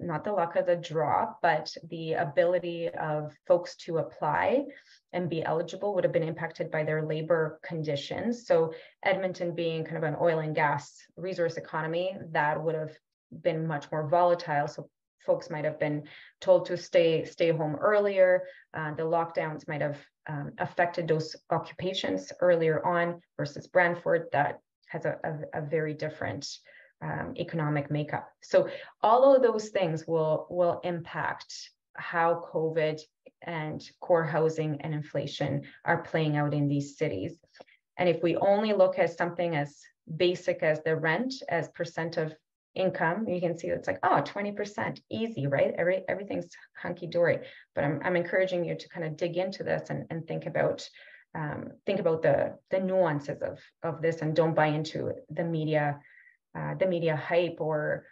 Speaker 1: not the luck of the draw, but the ability of folks to apply and be eligible would have been impacted by their labor conditions. So Edmonton being kind of an oil and gas resource economy, that would have been much more volatile. So folks might have been told to stay home earlier. The lockdowns might have affected those occupations earlier on versus Brantford that has a very different economic makeup. So all of those things will impact how COVID and core housing and inflation are playing out in these cities. And if we only look at something as basic as the rent as percent of income, you can see it's like, oh, 20%, easy, right? Everything's hunky-dory. But I'm encouraging you to kind of dig into this and think about the nuances of this, and don't buy into the media hype or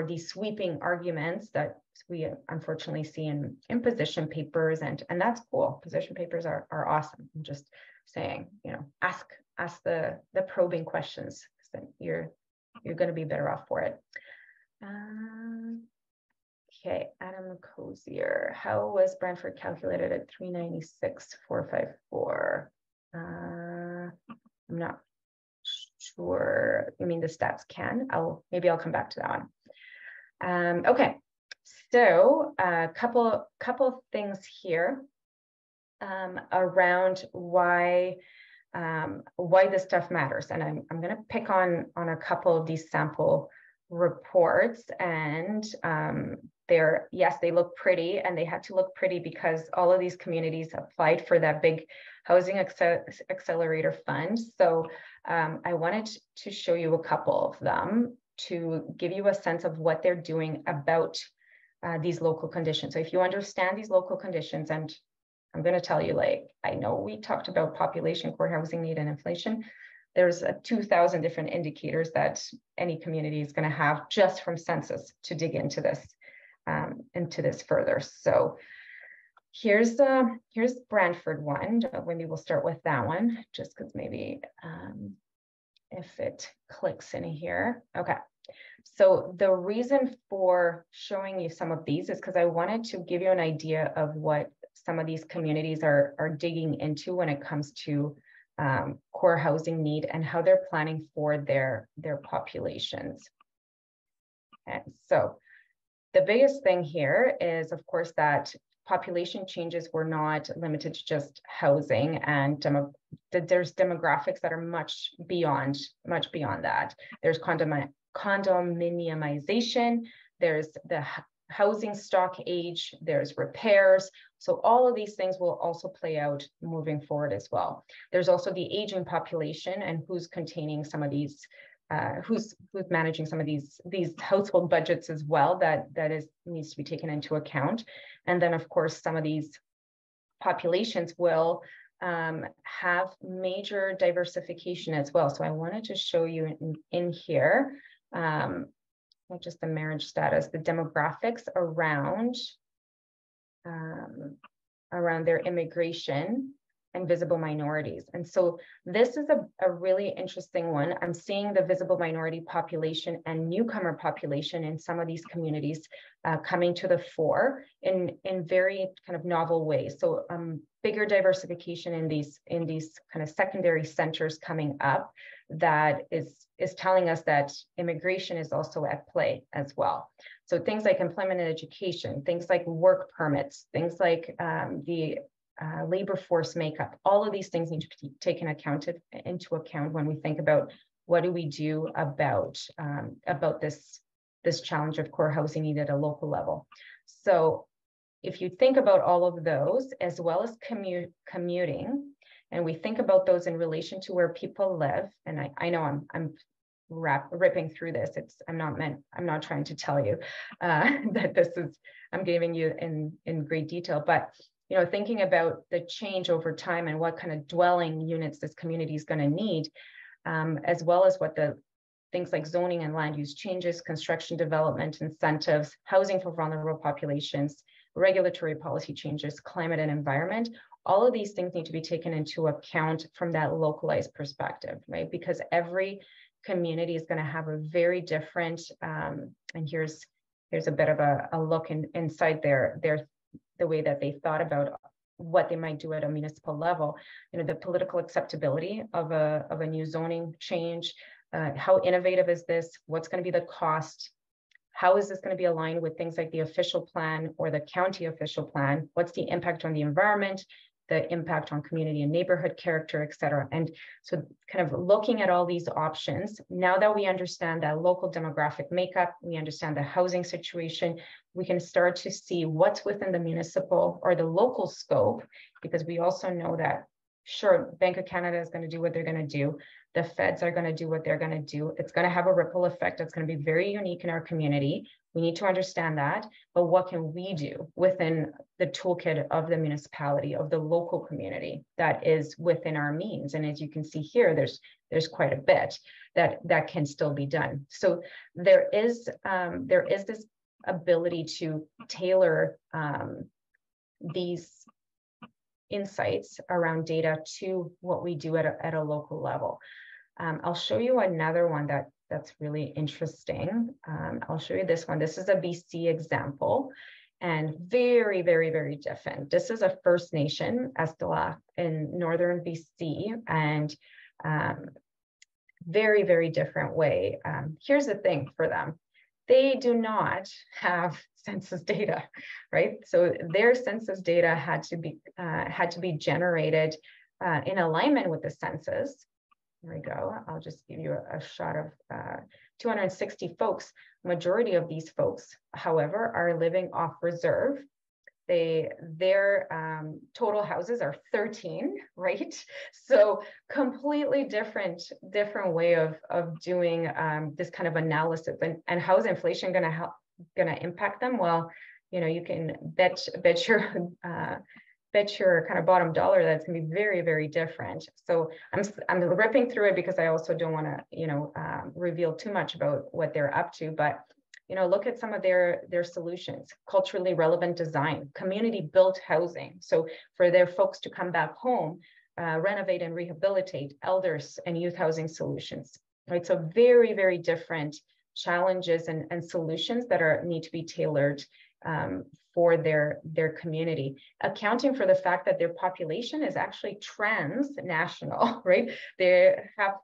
Speaker 1: these sweeping arguments that we unfortunately see in position papers, and that's cool. Position papers are awesome. I'm just saying, you know, ask the probing questions, because then you're going to be better off for it. Okay, Adam Cozier, how was Brantford calculated at 396,454? I'm not sure. You mean the stats can? Maybe I'll come back to that one. Okay, so a couple things here around why this stuff matters, and I'm going to pick on a couple of these sample reports, and they look pretty, and they had to look pretty because all of these communities applied for that big housing accelerator fund. So I wanted to show you a couple of them to give you a sense of what they're doing about these local conditions. So if you understand these local conditions, and I'm going to tell you, like, I know we talked about population, core housing need, and inflation. There's 2,000 different indicators that any community is going to have just from census to dig into this further. So here's Brantford one. Maybe we'll start with that one, just because maybe if it clicks in here. Okay. So the reason for showing you some of these is because I wanted to give you an idea of what some of these communities are digging into when it comes to core housing need and how they're planning for their populations. And so the biggest thing here is, of course, that population changes were not limited to just housing, and there's demographics that are much beyond that. There's condominiumization, there's the housing stock age, there's repairs. So all of these things will also play out moving forward as well. There's also the aging population and who's containing some of these, who's managing some of these household budgets as well, that needs to be taken into account. And then of course, some of these populations will have major diversification as well. So I wanted to show you in here, not just the marriage status, the demographics around their immigration and visible minorities. And so this is a really interesting one. I'm seeing the visible minority population and newcomer population in some of these communities coming to the fore in very kind of novel ways. So bigger diversification in these kind of secondary centers coming up that is telling us that immigration is also at play as well. So things like employment and education, things like work permits, things like the labor force makeup, all of these things need to be taken into account when we think about what do we do about this challenge of core housing need at a local level. So if you think about all of those, as well as commuting, and we think about those in relation to where people live, and I know I'm ripping through this. I'm not trying to tell you that this is, I'm giving you in great detail, but thinking about the change over time and what kind of dwelling units this community is going to need, as well as what the things like zoning and land use changes, construction development incentives, housing for vulnerable populations, regulatory policy changes, climate and environment, all of these things need to be taken into account from that localized perspective, right? Because every community is going to have a very different, and here's a bit of a look inside the way that they thought about what they might do at a municipal level. The political acceptability of a new zoning change, how innovative is this? What's going to be the cost? How is this going to be aligned with things like the official plan or the county official plan? What's the impact on the environment, the impact on community and neighborhood character, et cetera? And so kind of looking at all these options, now that we understand that local demographic makeup, we understand the housing situation, we can start to see what's within the municipal or the local scope, because we also know that, sure, Bank of Canada is going to do what they're going to do. The feds are going to do what they're going to do. It's going to have a ripple effect. It's going to be very unique in our community. We need to understand that. But what can we do within the toolkit of the municipality, of the local community that is within our means? And as you can see here, there's quite a bit that can still be done. So there is this ability to tailor these insights around data to what we do at a local level. I'll show you another one that's really interesting. I'll show you this one. This is a BC example, and very, very, very different. This is a First Nation, Estela, in northern BC, and very, very different way. Here's the thing for them. They do not have census data, right? So their census data had to be generated in alignment with the census. There we go. I'll just give you a shot of 260 folks. Majority of these folks, however, are living off reserve. Their total houses are 13, right? So completely different way of doing this kind of analysis. And how is inflation going to impact them? Well, you can bet your kind of bottom dollar that's going to be very, very different. So I'm ripping through it because I also don't want to reveal too much about what they're up to, but look at some of their solutions: culturally relevant design, community built housing. So for their folks to come back home, renovate and rehabilitate, elders and youth housing solutions, right? So very, very different challenges and solutions that need to be tailored for their community, accounting for the fact that their population is actually transnational, right? They have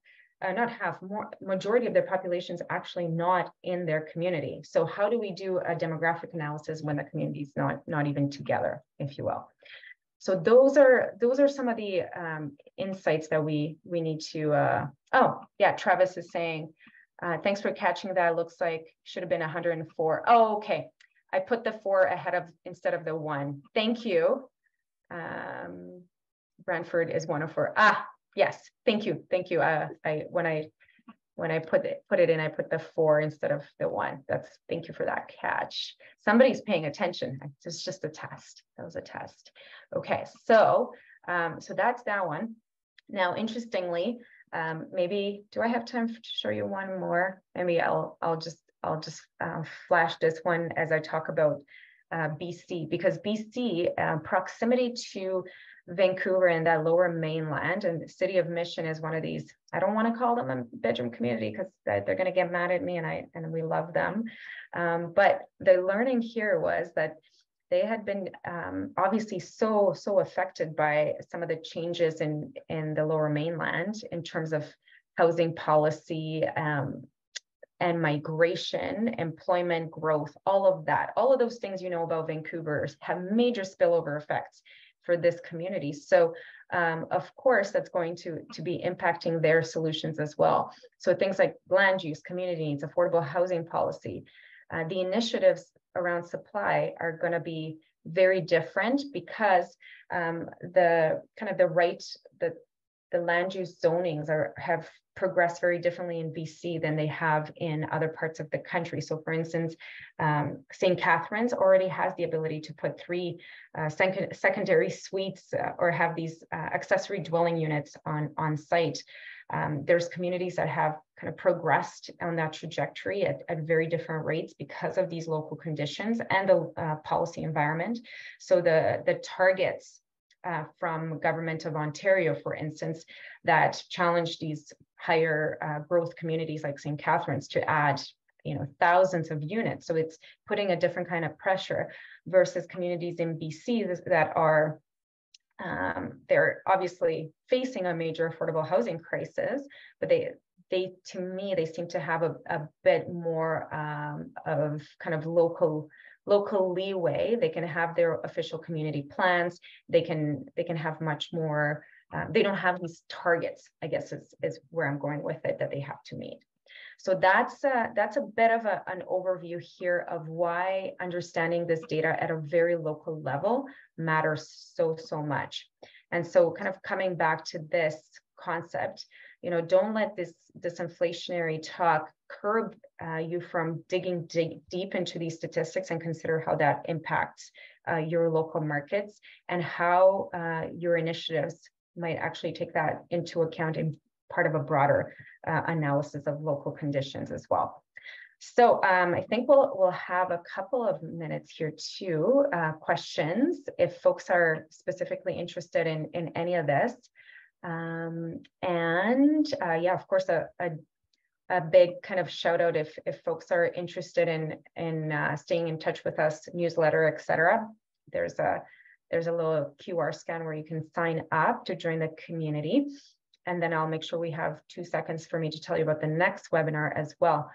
Speaker 1: majority of their population is actually not in their community. So how do we do a demographic analysis when the community is not even together, if you will? So those are some of the insights that we need to. Oh yeah, Travis is saying, thanks for catching that. Looks like should have been 104. Oh, okay. I put the 4 instead of the 1. Thank you. Brantford is 104. Yes, thank you. When I put it in, I put the 4 instead of the 1. Thank you for that catch. Somebody's paying attention. It's just a test. That was a test. Okay, so that's that one. Now, interestingly, maybe do I have time to show you one more? Maybe I'll just flash this one as I talk about BC, because BC proximity to Vancouver and that lower mainland, and the city of Mission is one of these. I don't want to call them a bedroom community because they're going to get mad at me, and we love them. But the learning here was that they had been obviously so affected by some of the changes in the lower mainland in terms of housing policy and migration, employment growth, all of that. All of those things you know about Vancouver have major spillover effects for this community. So of course, that's going to be impacting their solutions as well. So things like land use, community needs, affordable housing policy, the initiatives around supply are going to be very different because the land use zonings have progressed very differently in BC than they have in other parts of the country. So for instance, St. Catharines already has the ability to put 3 secondary suites or have these accessory dwelling units on site. There's communities that have kind of progressed on that trajectory at very different rates because of these local conditions and the policy environment. So the targets from government of Ontario, for instance, that challenge these higher growth communities like St. Catharines to add, thousands of units. So it's putting a different kind of pressure versus communities in BC that are they're obviously facing a major affordable housing crisis, but they seem to have a bit more of kind of local leeway. They can have their official community plans. They can have much more. They don't have these targets, I guess is where I'm going with it, that they have to meet. So that's a bit of an overview here of why understanding this data at a very local level matters so much. And so kind of coming back to this concept, don't let this inflationary talk curb you from digging deep into these statistics and consider how that impacts your local markets and how your initiatives might actually take that into account in part of a broader analysis of local conditions as well. So I think we'll have a couple of minutes here too, questions if folks are specifically interested in any of this. Yeah, of course, a big kind of shout out if folks are interested in staying in touch with us, newsletter, etc. There's a little QR scan where you can sign up to join the community. And then I'll make sure we have 2 seconds for me to tell you about the next webinar as well.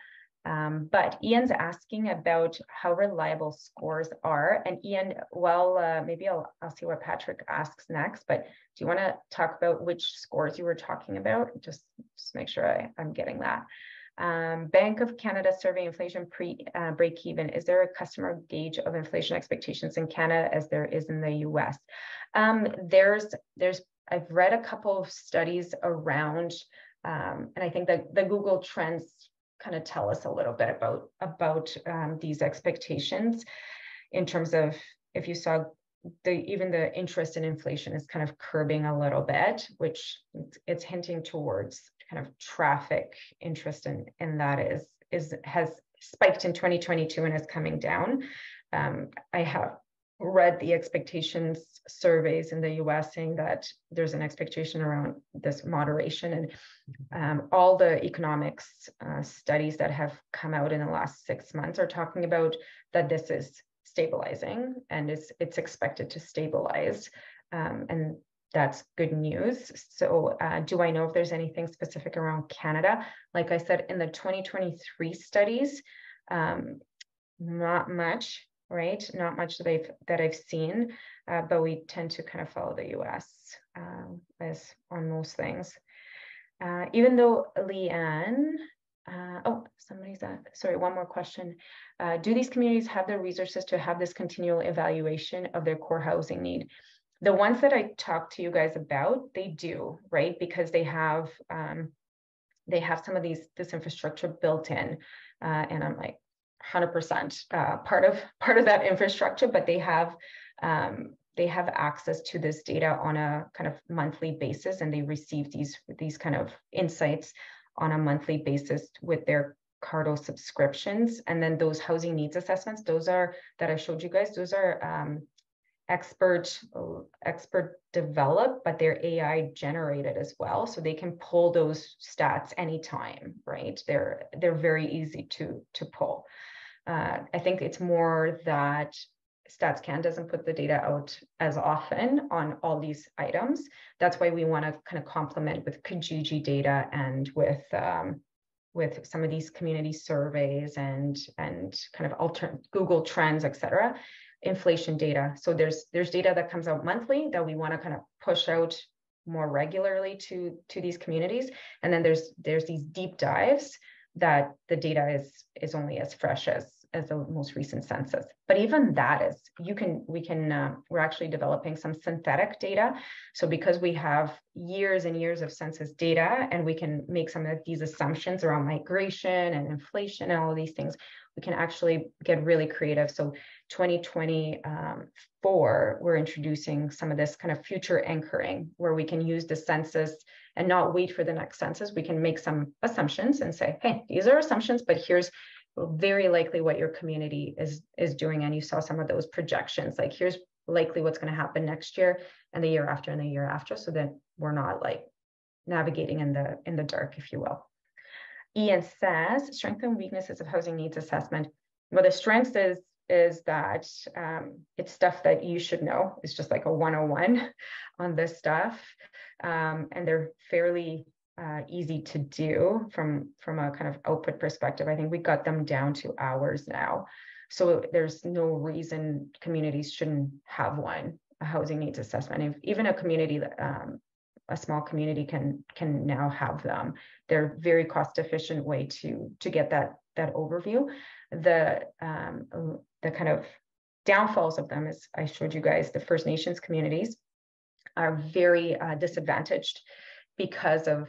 Speaker 1: But Ian's asking about how reliable scores are. And Ian, well, maybe I'll see what Patrick asks next, but do you want to talk about which scores you were talking about? Just make sure I'm getting that. Bank of Canada survey inflation break even. Is there a customer gauge of inflation expectations in Canada as there is in the US? I've read a couple of studies around, and I think that the Google Trends kind of tell us a little bit about these expectations in terms of if you saw even the interest in inflation is kind of curbing a little bit, which it's hinting towards kind of traffic interest in that has spiked in 2022 and is coming down. I have read the expectations surveys in the US saying that there's an expectation around this moderation, and all the economics studies that have come out in the last 6 months are talking about that this is stabilizing and it's expected to stabilize, and that's good news. So do I know if there's anything specific around Canada? Like I said, in the 2023 studies, not much. Right, not much that I've seen, but we tend to kind of follow the US as on most things. Even though Leanne, sorry, one more question. Do these communities have the resources to have this continual evaluation of their core housing need? The ones that I talked to you guys about, they do, right? Because they have some of this infrastructure built in, and I'm like, 100% part of that infrastructure, but they have access to this data on a kind of monthly basis, and they receive these kind of insights on a monthly basis with their Cardo subscriptions. And then those housing needs assessments, those are that I showed you guys, those are expert developed, but they're AI generated as well. So they can pull those stats anytime, right? They're very easy to pull. I think it's more that StatsCan doesn't put the data out as often on all these items. That's why we want to kind of complement with Kijiji data and with some of these community surveys and kind of alternate Google Trends, et cetera, inflation data. So there's data that comes out monthly that we want to kind of push out more regularly to these communities. And then there's these deep dives that the data is only as fresh as the most recent census. But even that is, we're actually developing some synthetic data. So because we have years and years of census data, and we can make some of these assumptions around migration and inflation and all of these things, we can actually get really creative. So 2024, we're introducing some of this kind of future anchoring, where we can use the census and not wait for the next census. We can make some assumptions and say, hey, these are assumptions, but here's very likely what your community is doing. And you saw some of those projections, like here's likely what's going to happen next year and the year after and the year after, so that we're not like navigating in the dark, if you will. Ian says, strengths and weaknesses of housing needs assessment. Well, the strengths is that it's stuff that you should know. It's just like a 101 on this stuff. And they're fairly easy to do from a kind of output perspective. I think we got them down to hours now. So there's no reason communities shouldn't have one, a housing needs assessment. If even a community that a small community can now have them. They're very cost efficient way to get that overview. The kind of downfalls of them, as I showed you guys, the First Nations communities are very disadvantaged because of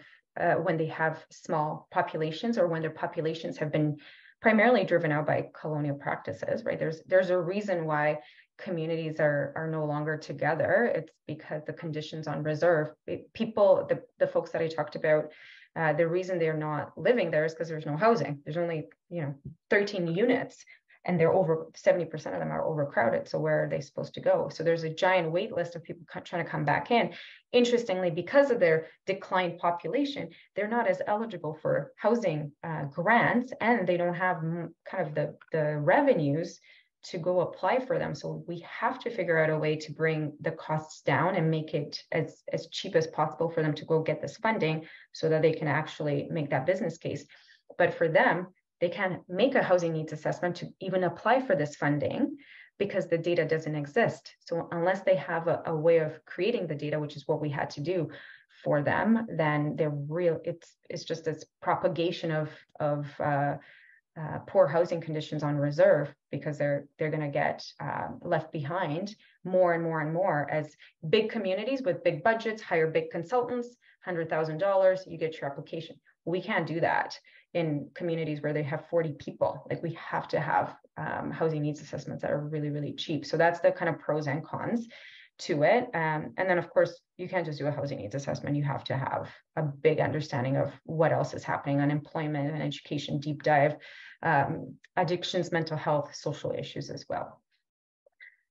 Speaker 1: when they have small populations, or when their populations have been primarily driven out by colonial practices, right? There's a reason why communities are no longer together. It's because the conditions on reserve, the folks that I talked about, the reason they're not living there is because there's no housing. There's only 13 units, and they're over 70% of them are overcrowded. So where are they supposed to go? So there's a giant wait list of people trying to come back in. Interestingly, because of their declined population, they're not as eligible for housing grants, and they don't have kind of the revenues to go apply for them. So we have to figure out a way to bring the costs down and make it as cheap as possible for them to go get this funding, so that they can actually make that business case. But for them, they can't make a housing needs assessment to even apply for this funding, because the data doesn't exist. So unless they have a way of creating the data, which is what we had to do for them, then it's just this propagation of poor housing conditions on reserve, because they're going to get left behind more and more and more, as big communities with big budgets hire big consultants, $100,000, you get your application. We can't do that in communities where they have 40 people. Like, we have to have housing needs assessments that are really, really cheap. So that's the kind of pros and cons to it. And then, of course, you can't just do a housing needs assessment. You have to have a big understanding of what else is happening, unemployment and education, deep dive, addictions, mental health, social issues as well.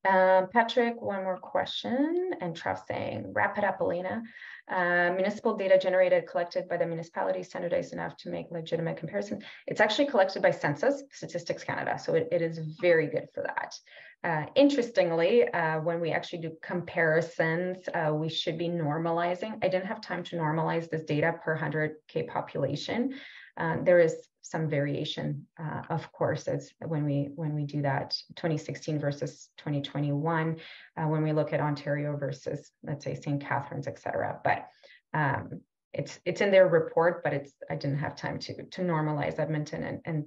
Speaker 1: Patrick, one more question. And Trav saying, wrap it up, Elena. Municipal data generated, collected by the municipality, standardized enough to make legitimate comparisons. It's actually collected by Census, Statistics Canada. So it is very good for that. Interestingly, when we actually do comparisons, we should be normalizing. I didn't have time to normalize this data per 100K population. There is some variation, of course, as when we do that 2016 versus 2021, when we look at Ontario versus, let's say, St. Catharines, et cetera. But it's in their report, but I didn't have time to normalize Edmonton and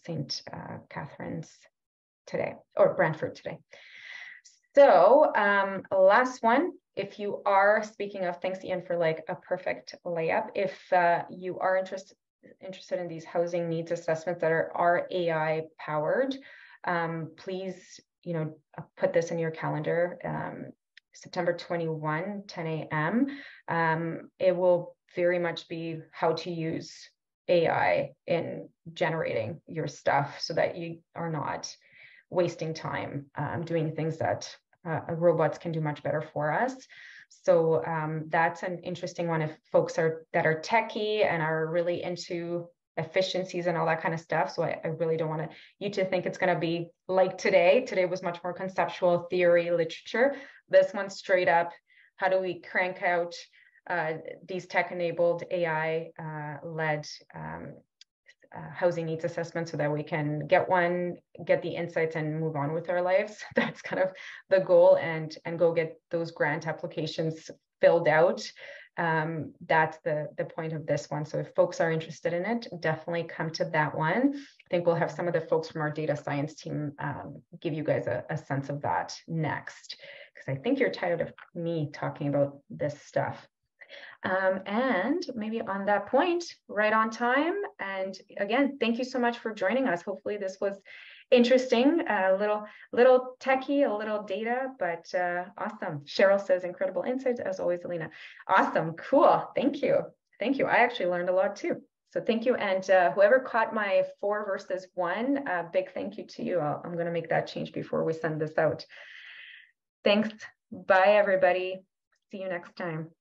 Speaker 1: St. Catharines today, or Brantford today. So last one. If you are, speaking of, thanks Ian for like a perfect layup. If you are interested in these housing needs assessments that are AI powered, please, put this in your calendar. September 21, 10 a.m. It will very much be how to use AI in generating your stuff, so that you are not wasting time doing things that robots can do much better for us. So that's an interesting one if folks that are techie and are really into efficiencies and all that kind of stuff. So I really don't want you to think it's going to be like today. Today was much more conceptual theory, literature. This one's straight up, how do we crank out these tech-enabled AI-led housing needs assessments so that we can get the insights and move on with our lives. That's kind of the goal, and go get those grant applications filled out. That's the point of this one. So if folks are interested in it, definitely come to that one. I think we'll have some of the folks from our data science team give you guys a sense of that next, because I think you're tired of me talking about this stuff. And maybe on that point, right on time. And again, thank you so much for joining us. Hopefully this was interesting, a little techie, a little data, but awesome. Cheryl says incredible insights as always, Alina. Awesome, cool, thank you. Thank you, I actually learned a lot too. So thank you, and whoever caught my 4 versus 1, big thank you to you. I'm gonna make that change before we send this out. Thanks, bye everybody. See you next time.